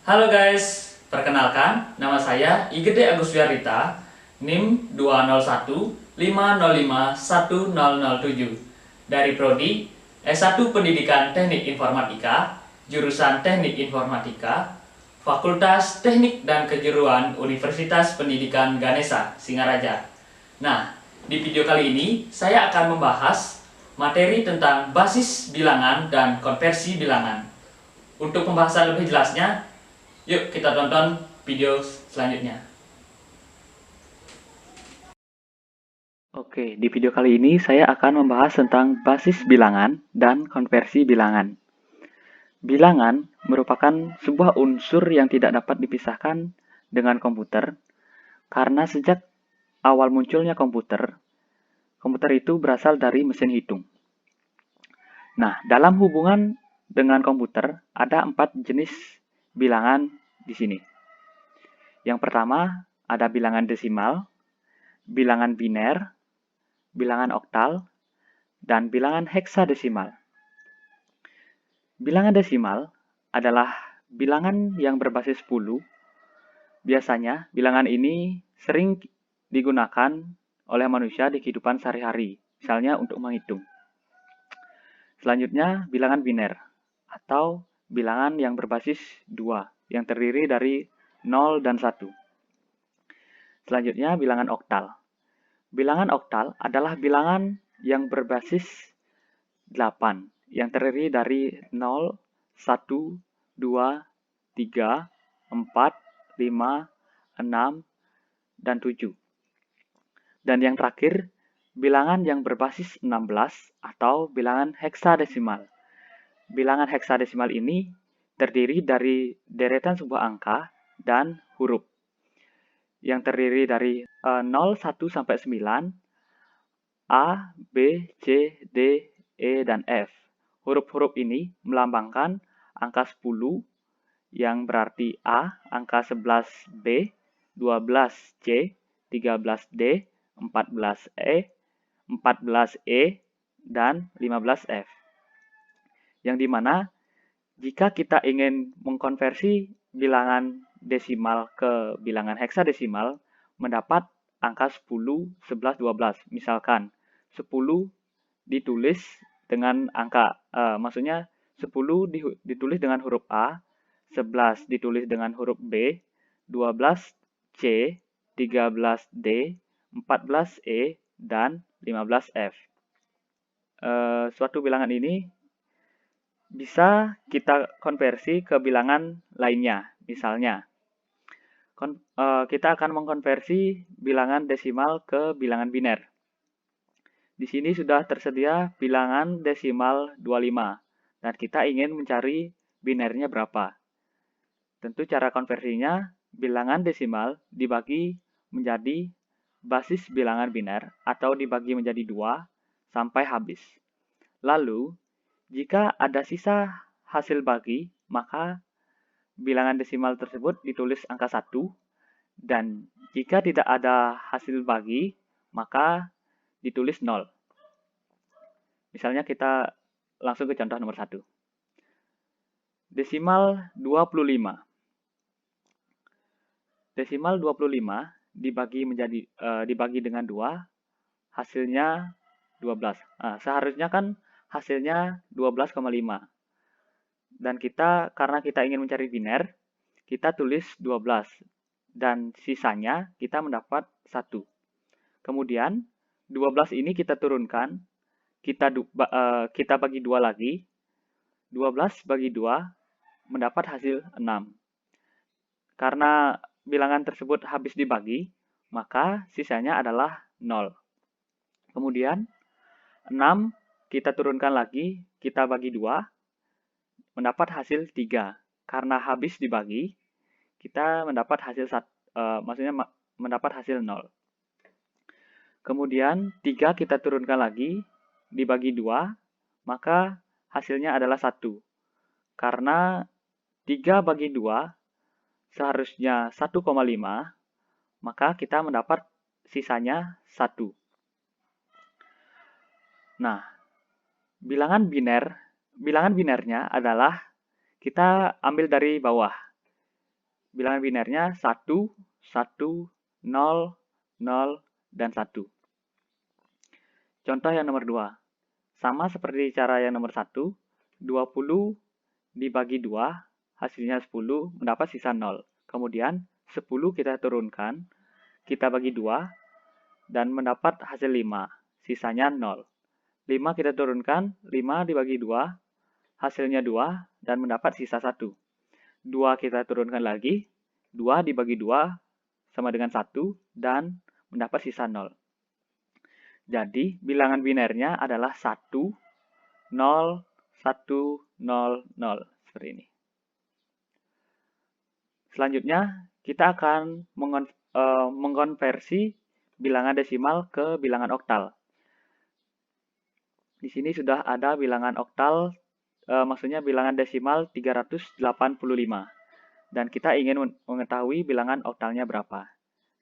Halo guys, perkenalkan nama saya Igede Agus Wiarita, NIM 201505107 dari Prodi S1 Pendidikan Teknik Informatika, jurusan Teknik Informatika, Fakultas Teknik dan Kejuruan Universitas Pendidikan Ganesha, Singaraja. Nah, di video kali ini saya akan membahas materi tentang basis bilangan dan konversi bilangan. Untuk pembahasan lebih jelasnya, yuk kita tonton video selanjutnya. Oke, di video kali ini saya akan membahas tentang basis bilangan dan konversi bilangan. Bilangan merupakan sebuah unsur yang tidak dapat dipisahkan dengan komputer, karena sejak awal munculnya komputer itu berasal dari mesin hitung. Nah, dalam hubungan dengan komputer, ada 4 jenis bilangan di sini. Yang pertama, ada bilangan desimal, bilangan biner, bilangan oktal, dan bilangan heksadesimal. Bilangan desimal adalah bilangan yang berbasis 10. Biasanya, bilangan ini sering digunakan oleh manusia di kehidupan sehari-hari, misalnya untuk menghitung. Selanjutnya, bilangan biner, atau bilangan yang berbasis 2, yang terdiri dari 0 dan 1. Selanjutnya, bilangan oktal. Bilangan oktal adalah bilangan yang berbasis 8, yang terdiri dari 0, 1, 2, 3, 4, 5, 6, dan 7. Dan yang terakhir, bilangan yang berbasis 16 atau bilangan heksadesimal. Bilangan heksadesimal ini terdiri dari deretan sebuah angka dan huruf, yang terdiri dari 0, 1, sampai 9, A, B, C, D, E, dan F. Huruf-huruf ini melambangkan angka 10 yang berarti A, angka 11 B, 12 C, 13 D, 14 E, 14 E, dan 15 F. Yang dimana jika kita ingin mengkonversi bilangan desimal ke bilangan heksadesimal, mendapat angka 10, 11, 12. Misalkan 10 ditulis dengan angka, maksudnya 10 ditulis dengan huruf A, 11 ditulis dengan huruf B, 12 C, 13 D, 14 E, dan 15 F. Suatu bilangan ini bisa kita konversi ke bilangan lainnya. Misalnya, kita akan mengkonversi bilangan desimal ke bilangan biner. Di sini sudah tersedia bilangan desimal 25, dan kita ingin mencari binernya berapa. Tentu cara konversinya, bilangan desimal dibagi menjadi basis bilangan biner atau dibagi menjadi 2 sampai habis. Lalu, jika ada sisa hasil bagi, maka bilangan desimal tersebut ditulis angka 1, dan jika tidak ada hasil bagi, maka ditulis 0. Misalnya kita langsung ke contoh nomor 1. Desimal 25. Desimal 25 dibagi dengan 2, hasilnya 12. Nah, seharusnya kan hasilnya 12,5. Dan karena kita ingin mencari biner, kita tulis 12. Dan sisanya kita mendapat 1. Kemudian 12 ini kita turunkan, kita bagi 2 lagi. 12 bagi 2 mendapat hasil 6. Karena bilangan tersebut habis dibagi, maka sisanya adalah 0. Kemudian 6 kita turunkan lagi, kita bagi 2, mendapat hasil 3. Karena habis dibagi, kita mendapat hasil mendapat hasil 0. Kemudian 3 kita turunkan lagi, dibagi 2, maka hasilnya adalah 1. Karena 3 bagi 2 seharusnya 1,5, maka kita mendapat sisanya 1. Nah, bilangan binernya adalah kita ambil dari bawah. bilangan binernya 1, 1, 0, 0, dan 1. Contoh yang nomor 2. Sama seperti cara yang nomor 1, 20 dibagi 2, hasilnya 10, mendapat sisa 0. Kemudian 10 kita turunkan, kita bagi 2, dan mendapat hasil 5, sisanya 0. 5 kita turunkan, 5 dibagi 2, hasilnya 2, dan mendapat sisa 1. 2 kita turunkan lagi, 2 dibagi 2 sama dengan 1, dan mendapat sisa 0. Jadi, bilangan binernya adalah 1, 0, 1, 0, 0. Seperti ini. Selanjutnya, kita akan mengkonversi bilangan desimal ke bilangan oktal. Di sini sudah ada bilangan oktal, maksudnya bilangan desimal 385. Dan kita ingin mengetahui bilangan oktalnya berapa.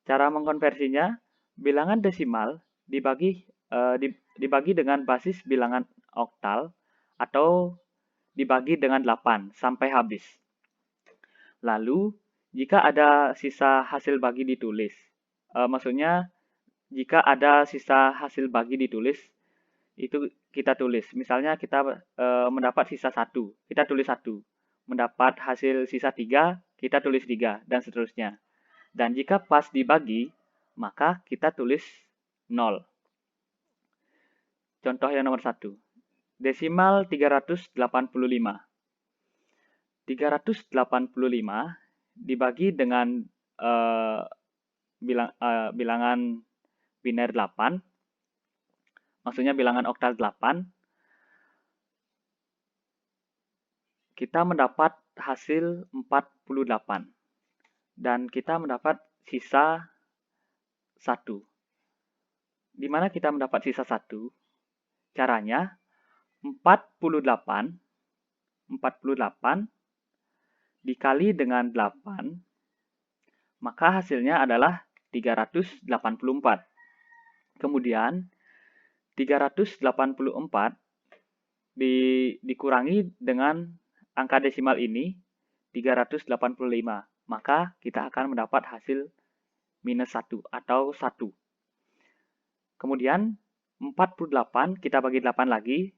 Cara mengkonversinya, bilangan desimal dibagi dengan basis bilangan oktal atau dibagi dengan 8 sampai habis. Lalu, jika ada sisa hasil bagi ditulis. Maksudnya, jika ada sisa hasil bagi ditulis, itu kita tulis. Misalnya kita mendapat sisa 1, kita tulis 1. Mendapat hasil sisa 3, kita tulis 3, dan seterusnya. Dan jika pas dibagi, maka kita tulis 0. Contoh yang nomor 1. Desimal 385. 385 dibagi dengan bilangan biner 8, maksudnya bilangan oktal 8, kita mendapat hasil 48. Dan kita mendapat sisa 1. Di mana kita mendapat sisa 1? Caranya, 48 dikali dengan 8, maka hasilnya adalah 384. Kemudian, 384 dikurangi dengan angka desimal ini, 385. Maka kita akan mendapat hasil minus 1 atau 1. Kemudian 48 kita bagi 8 lagi,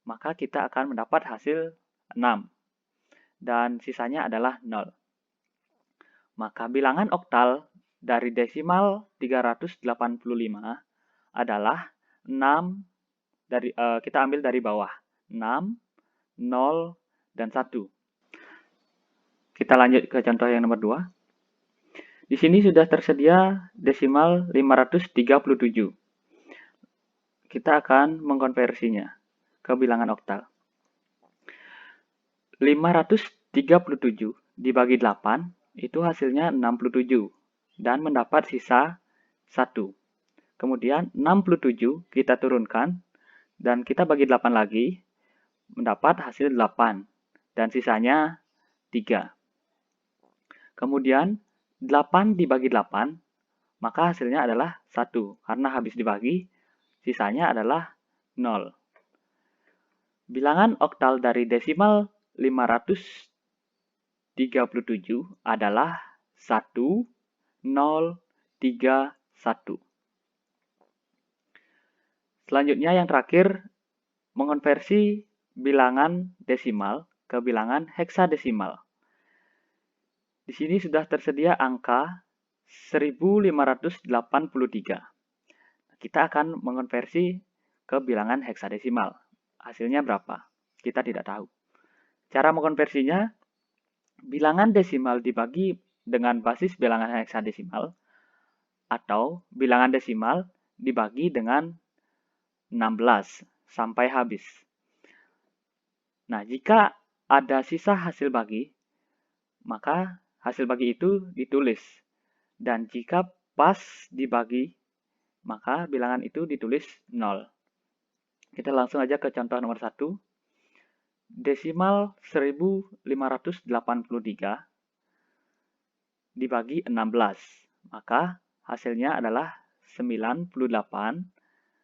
maka kita akan mendapat hasil 6. Dan sisanya adalah 0. Maka bilangan oktal dari desimal 385 adalah 6, kita ambil dari bawah. 6, 0, dan 1. Kita lanjut ke contoh yang nomor 2. Di sini sudah tersedia desimal 537. Kita akan mengkonversinya ke bilangan oktal. 537 dibagi 8, itu hasilnya 67, dan mendapat sisa 1. Kemudian 67 kita turunkan, dan kita bagi 8 lagi, mendapat hasil 8, dan sisanya 3. Kemudian 8 dibagi 8, maka hasilnya adalah 1. Karena habis dibagi, sisanya adalah 0. Bilangan oktal dari desimal 537 adalah 1, 0, 3, 1. Selanjutnya yang terakhir, mengonversi bilangan desimal ke bilangan heksadesimal. Di sini sudah tersedia angka 1583. Kita akan mengonversi ke bilangan heksadesimal. Hasilnya berapa? Kita tidak tahu. Cara mengonversinya, bilangan desimal dibagi dengan basis bilangan heksadesimal, atau bilangan desimal dibagi dengan 16 sampai habis. Nah, jika ada sisa hasil bagi, maka hasil bagi itu ditulis. Dan jika pas dibagi, maka bilangan itu ditulis 0. Kita langsung aja ke contoh nomor 1. Desimal 1583 dibagi 16. Maka hasilnya adalah 98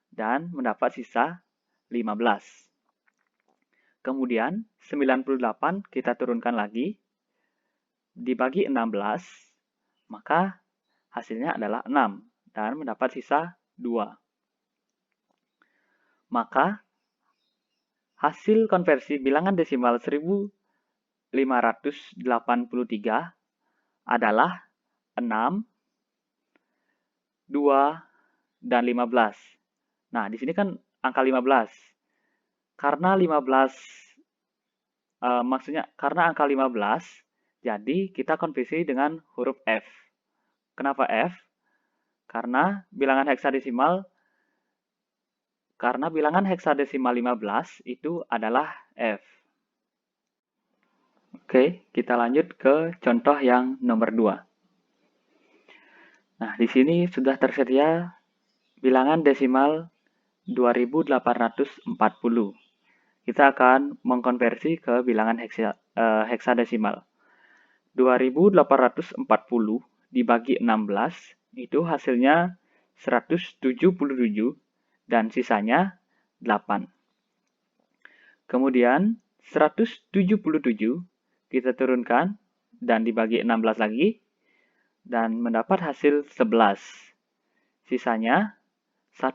dan mendapat sisa 15. Kemudian 98 kita turunkan lagi, dibagi 16, maka hasilnya adalah 6 dan mendapat sisa 2. Maka hasil konversi bilangan desimal 1583 adalah 6, 2, dan 15. Nah, di sini kan angka 15. Karena 15 karena angka 15, jadi kita konversi dengan huruf F. Kenapa F? Karena bilangan heksadesimal 15 itu adalah F. Oke, kita lanjut ke contoh yang nomor 2. Nah, di sini sudah tersedia bilangan desimal 2840. Kita akan mengkonversi ke bilangan heksadesimal. 2840 dibagi 16 itu hasilnya 177 dan sisanya 8. Kemudian 177 kita turunkan dan dibagi 16 lagi dan mendapat hasil 11. Sisanya 1.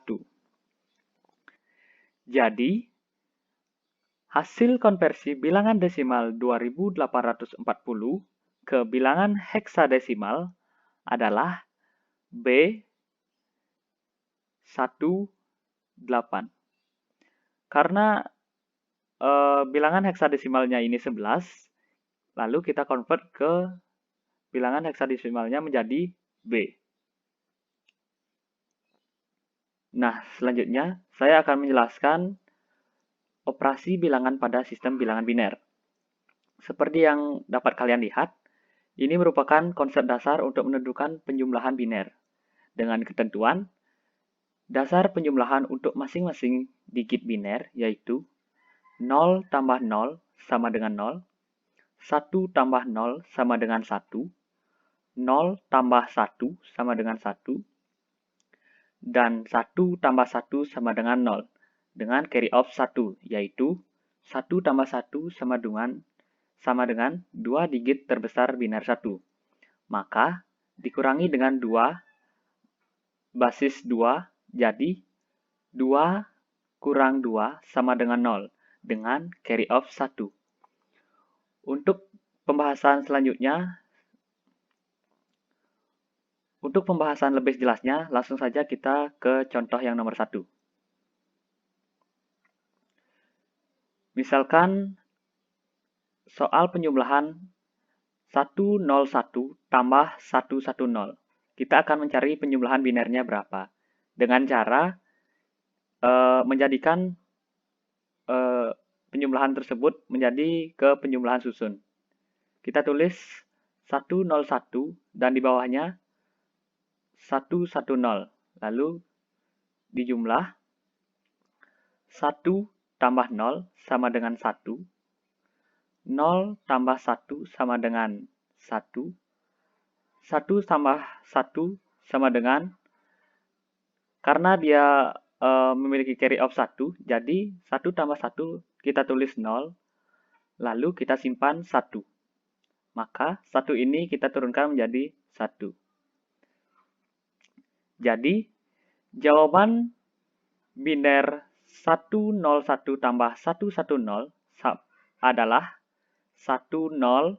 Jadi, hasil konversi bilangan desimal 2840 ke bilangan heksadesimal adalah B18. Karena bilangan heksadesimalnya ini 11, lalu kita convert ke bilangan heksadesimalnya menjadi B. Nah, selanjutnya saya akan menjelaskan operasi bilangan pada sistem bilangan biner. Seperti yang dapat kalian lihat, ini merupakan konsep dasar untuk menentukan penjumlahan biner. Dengan ketentuan, dasar penjumlahan untuk masing-masing digit biner yaitu 0 tambah 0 sama dengan 0, 1 tambah 0 sama dengan 1, 0 tambah 1 sama dengan 1, dan 1 tambah 1 sama dengan 0, dengan carry off 1, yaitu 1 tambah 1 sama dengan 2 digit terbesar biner 1. Maka, dikurangi dengan 2, basis 2, jadi 2 kurang 2 sama dengan 0, dengan carry off 1. Untuk pembahasan lebih jelasnya, langsung saja kita ke contoh yang nomor 1. Misalkan soal penjumlahan 101 tambah 110. Kita akan mencari penjumlahan binernya berapa. Dengan cara menjadikan penjumlahan tersebut menjadi ke penjumlahan susun. Kita tulis 101 dan di bawahnya 110. Lalu dijumlah 1 tambah 0 sama dengan 1. 0 tambah 1 sama dengan 1. 1 tambah 1 sama dengan, karena dia memiliki carry off 1, jadi 1 tambah 1 kita tulis 0, lalu kita simpan 1. Maka 1 ini kita turunkan menjadi 1. Jadi, jawaban biner 101 tambah 110 adalah 1011.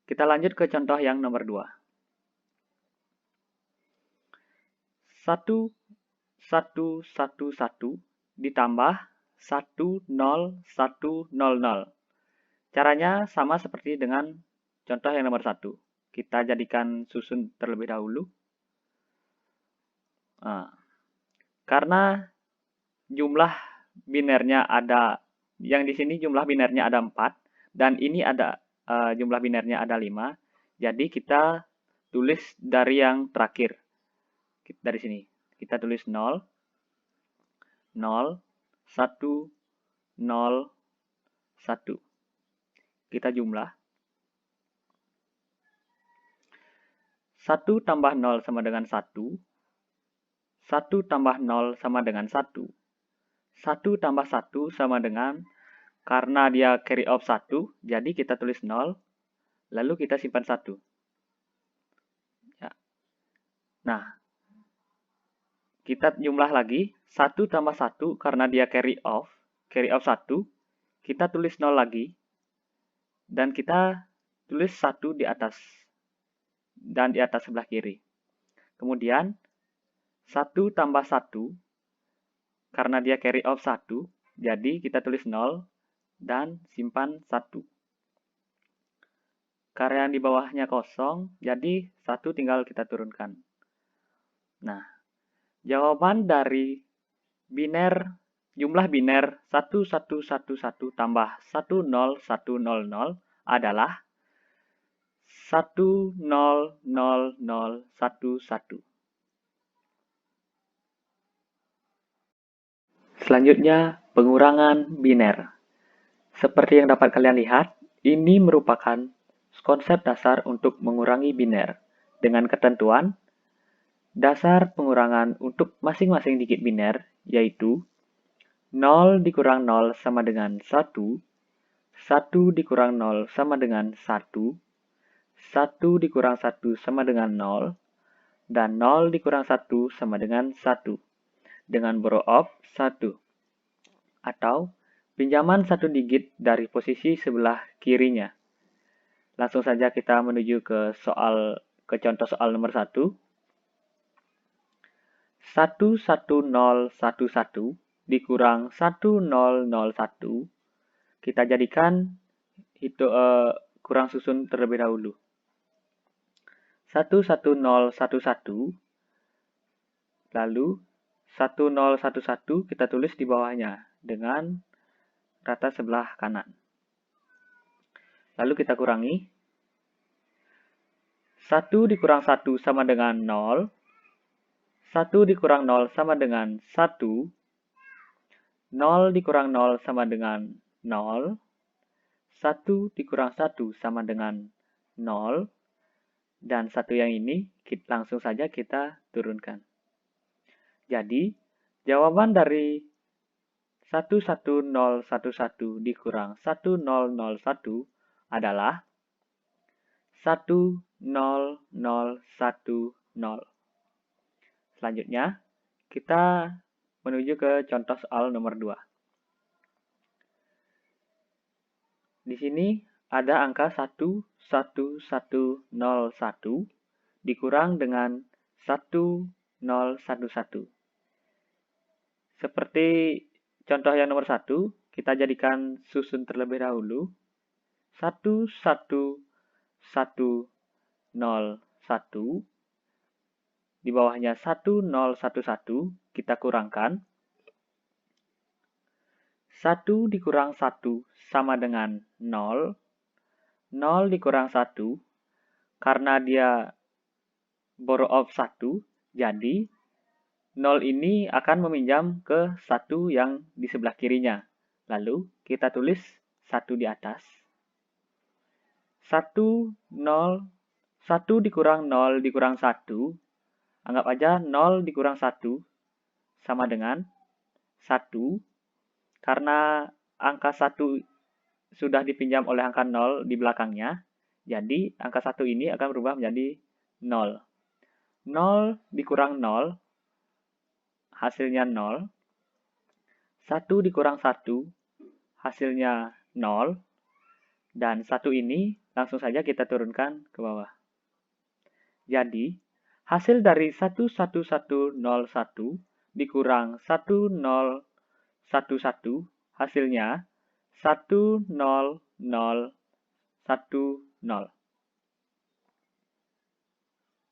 Kita lanjut ke contoh yang nomor 2. 1111 ditambah 10100. Caranya sama seperti dengan contoh yang nomor 1. Kita jadikan susun terlebih dahulu. Karena jumlah binernya ada, yang di sini jumlah binernya ada 4, dan ini ada jumlah binernya ada 5, jadi kita tulis dari yang terakhir. Dari sini, kita tulis 0, 0, 1, 0, 1. Kita jumlah. 1 tambah 0 sama dengan 1. 1 tambah 0 sama dengan 1. 1 tambah 1 sama dengan karena dia carry of 1, jadi kita tulis 0, lalu kita simpan 1. Ya. Nah, kita jumlah lagi, 1 tambah 1 karena dia carry of 1, kita tulis 0 lagi, dan kita tulis 1 di atas, dan di atas sebelah kiri. Kemudian, 1 tambah 1, karena dia carry of 1, jadi kita tulis 0, dan simpan 1. Karya yang di bawahnya kosong, jadi 1 tinggal kita turunkan. Nah, jawaban dari jumlah biner 1111 tambah 10100 adalah 100011. Selanjutnya, pengurangan biner. Seperti yang dapat kalian lihat, ini merupakan konsep dasar untuk mengurangi biner dengan ketentuan dasar pengurangan untuk masing-masing digit biner, yaitu 0 dikurang 0 sama dengan 1, 1 dikurang 0 sama dengan 1, 1 dikurang 1 sama dengan 0, dan 0 dikurang 1 sama dengan 1, dengan borrow of 1, atau pinjaman 1 digit dari posisi sebelah kirinya. Langsung saja kita menuju ke contoh soal nomor 1. 11011 dikurang 1001, kita jadikan kurang susun terlebih dahulu. 11011, lalu 1011 kita tulis di bawahnya dengan rata sebelah kanan. Lalu kita kurangi. 1 dikurang 1 sama dengan 0. 1 dikurang 0 sama dengan 1, 0 dikurang 0 sama dengan 0, 1 dikurang 1 sama dengan 0, dan 1 yang ini langsung saja kita turunkan. Jadi, jawaban dari 11011 dikurang 1001 adalah 10010. Selanjutnya, kita menuju ke contoh soal nomor 2. Di sini ada angka 11101 dikurang dengan 1011. Seperti contoh yang nomor 1, kita jadikan susun terlebih dahulu. 11101, di bawahnya 1011, kita kurangkan. 1 dikurang 1 sama dengan 0. 0 dikurang 1, karena dia borrow of 1, jadi 0 ini akan meminjam ke 1 yang di sebelah kirinya. Lalu kita tulis 1 di atas. 1 dikurang 0 dikurang 1, anggap aja 0 dikurang 1 sama dengan 1, karena angka 1 sudah dipinjam oleh angka 0 di belakangnya, jadi angka 1 ini akan berubah menjadi 0. 0 dikurang 0, hasilnya 0. 1 dikurang 1, hasilnya 0. Dan 1 ini langsung saja kita turunkan ke bawah. Jadi, hasil dari 11101 dikurang 1011, hasilnya 10010.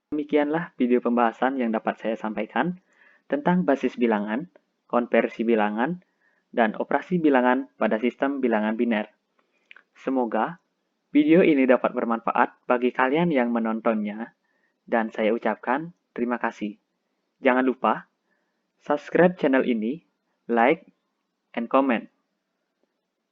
Demikianlah video pembahasan yang dapat saya sampaikan tentang basis bilangan, konversi bilangan, dan operasi bilangan pada sistem bilangan biner. Semoga video ini dapat bermanfaat bagi kalian yang menontonnya, dan saya ucapkan terima kasih. Jangan lupa subscribe channel ini, like, and comment.